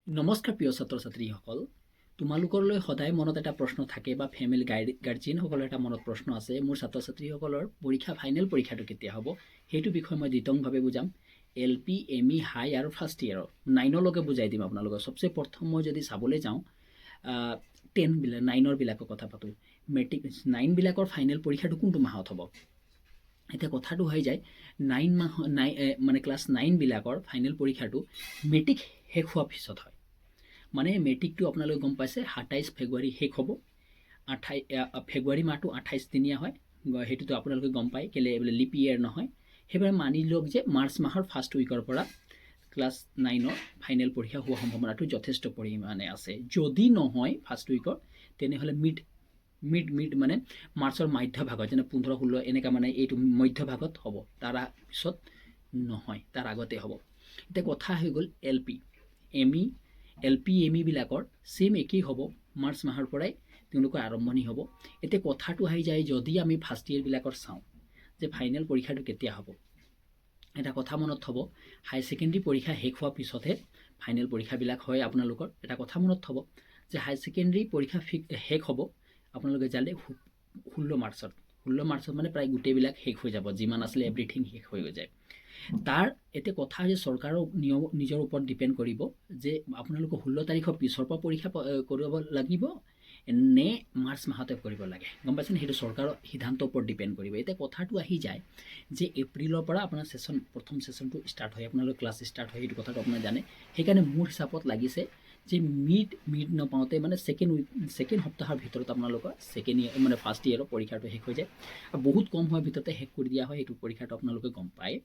নমস্কাৰ প্ৰিয় ছাত্ৰ ছাত্ৰীসকল, তোমালোকলৈ সদায় মনত এটা প্ৰশ্ন থাকে বা ফেমিলি গাৰ্জিয়ানসকলৰ এটা মনত প্ৰশ্ন আছে, মোৰ ছাত্ৰ ছাত্ৰীসকলৰ পৰীক্ষা ফাইনেল পৰীক্ষাটো কেতিয়া হ'ব সেইটো বিষয়ে মই দ্বিতংভাৱে বুজাম। LP, ME, হাই আৰু ফাৰ্ষ্ট ইয়েৰৰ 9লৈকে বুজাই দিম আপোনালোকক। সবচে প্ৰথম মই যদি চাবলৈ যাওঁ 9ৰ বিলাকৰ কথা পাতোঁ। মেট্ৰিক 9 বিলাকৰ ফাইনেল পৰীক্ষাটো কোনটো মাহত হ'ব? এতিয়া কথাটো হৈ যায় 9 মানে ক্লাছ 9 বিলাকৰ ফাইনেল পৰীক্ষাটো মেট্ৰিক শেষ হোৱাৰ পিছত হয়। মানে মেট্ৰিকটো আপোনালোকে গম পাইছে 27 ফেব্ৰুৱাৰী শেষ হ'ব। ফেব্ৰুৱাৰী মাহটো 28 দিনীয়া হয়, সেইটোতো আপোনালোকে গম পায়, কেলে বোলে লিপ ইয়েৰ নহয়। সেইবাবে মানি লওক যে মাৰ্চ মাহৰ ফাৰ্ষ্ট উইকৰ পৰা ক্লাছ 9ৰ ফাইনেল পৰীক্ষা হোৱাৰ সম্ভাৱনাটো যথেষ্ট পৰিমাণে আছে। যদি নহয় ফাৰ্ষ্ট উইকৰ, তেনেহ'লে মিড মানে মাৰ্চৰ মধ্যভাগত, যেনে 15-16 এনেকুৱা মানে এইটো মধ্যভাগত হ'ব, তাৰ পিছত নহয়, তাৰ আগতে হ'ব। এতিয়া কথা হৈ গ'ল LP, ME বিলাকৰ সেম একেই হ'ব, মাৰ্চ মাহৰ পৰাই তেওঁলোকৰ আৰম্ভণি হ'ব। এতিয়া কথাটো আহি যায়, যদি আমি ফাৰ্ষ্ট ইয়েৰ বিলাকৰ চাওঁ যে ফাইনেল পৰীক্ষাটো কেতিয়া হ'ব, এটা কথা মনত থ'ব, হাই ছেকেণ্ডেৰী পৰীক্ষা শেষ হোৱাৰ পিছতহে ফাইনেল পৰীক্ষাবিলাক হয় আপোনালোকৰ। এটা কথা মনত থ'ব যে হাই ছেকেণ্ডেৰী পৰীক্ষা শেষ হ'ব আপোনালোকে জানে 16 মাৰ্চত মানে প্ৰায় গোটেইবিলাক শেষ হৈ যাব, যিমান আছিলে এভৰিথিং শেষ হৈ যায়। তাৰ এতিয়া কথা যে চৰকাৰৰ নিয়ম নিজৰ ওপৰত ডিপেণ্ড কৰিব যে আপোনালোকে 16 তাৰিখৰ পিছৰ পৰা পৰীক্ষা কৰিব লাগিব নে মাৰ্চ মাহতে কৰিব লাগে, গম পাইছেনে? সেইটো চৰকাৰৰ সিদ্ধান্তৰ ওপৰত ডিপেণ্ড কৰিব। এতিয়া কথাটো আহি যায় যে এপ্ৰিলৰ পৰা আপোনাৰ প্ৰথম ছেশ্যনটো ষ্টাৰ্ট হয়, আপোনালোকৰ ক্লাছ ষ্টাৰ্ট হয়, সেইটো কথাটো আপোনালোকে জানে। সেইকাৰণে মোৰ হিচাপত লাগিছে যে মিড নাপাওঁতে মানে ছেকেণ্ড সপ্তাহৰ ভিতৰত আপোনালোকৰ মানে ফাৰ্ষ্ট ইয়েৰৰ পৰীক্ষাটো শেষ হৈ যায়, আৰু বহুত কম সময়ৰ ভিতৰতে শেষ কৰি দিয়া হয়। এইটো পৰীক্ষাটো আপোনালোকে গম পায়।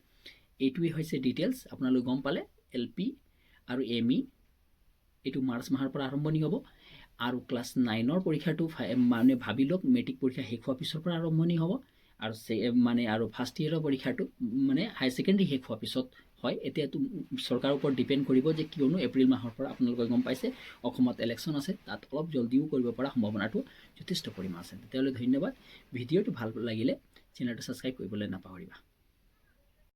এইটোৱে হৈছে ডিটেইলছ, আপোনালোকে গম পালে। LP আৰু ME এইটো মাৰ্চ মাহৰ পৰা আৰম্ভণি হ'ব, আৰু ক্লাছ 9ৰ পৰীক্ষাটো মানে ভাবি লওক মেট্ৰিক পৰীক্ষা শেষ হোৱাৰ পিছৰ পৰা আৰম্ভণি হ'ব, আৰু ফাৰ্ষ্ট ইয়েৰৰ পৰীক্ষাটো মানে হাই ছেকেণ্ডেৰী শেষ হোৱাৰ পিছত হয়। এতিয়াতো চৰকাৰৰ ওপৰত ডিপেণ্ড কৰিব যে, কিয়নো এপ্ৰিল মাহৰ পৰা আপোনালোকে গম পাইছে অসমত ইলেকশ্যন আছে, তাত অলপ জলদিও কৰিব পৰা সম্ভাৱনাটো যথেষ্ট পৰিমাণ আছে। তেতিয়াহ'লে ধন্যবাদ। ভিডিঅ'টো ভাল লাগিলে চেনেলটো ছাবস্ক্ৰাইব কৰিবলৈ নাপাহৰিবা।